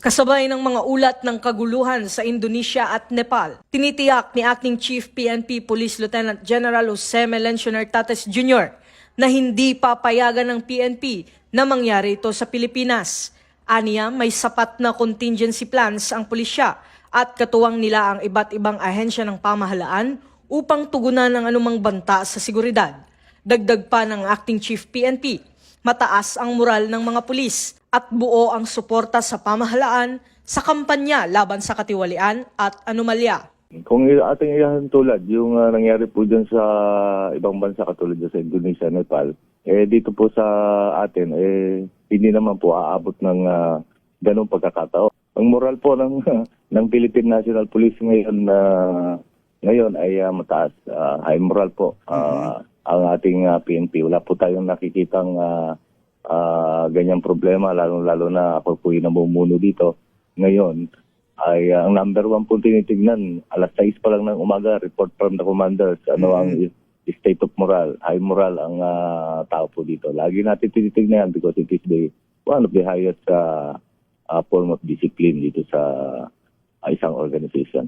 Kasabay ng mga ulat ng kaguluhan sa Indonesia at Nepal, tinitiyak ni Acting Chief PNP Police Lieutenant General Jose Melencio Nartates Jr. na hindi papayagan ng PNP na mangyari ito sa Pilipinas. Aniya, may sapat na contingency plans ang pulisya at katuwang nila ang iba't ibang ahensya ng pamahalaan upang tugunan ang anumang banta sa seguridad. Dagdag pa ng Acting Chief PNP, mataas ang moral ng mga pulis at buo ang suporta sa pamahalaan sa kampanya laban sa katiwalian at anomalya. Kung ating ihahantulad yung nangyari po dyan sa ibang bansa katulad dyan sa Indonesia, Nepal, dito po sa atin, hindi naman po aabot ng ganong pagkakataon. Ang moral po ng, ng Philippine National Police ngayon ay mataas. High moral po ang ating PNP. Wala po tayong nakikitang ganyang problema, lalo na ako po yung namumuno dito. Ngayon, ay ang number one po tinitignan, alas 6 pa lang ng umaga, report from the commanders, ang state of moral, high moral ang tao po dito. Lagi natin tinitignan yan because it is one of the highest form of discipline dito sa isang organization.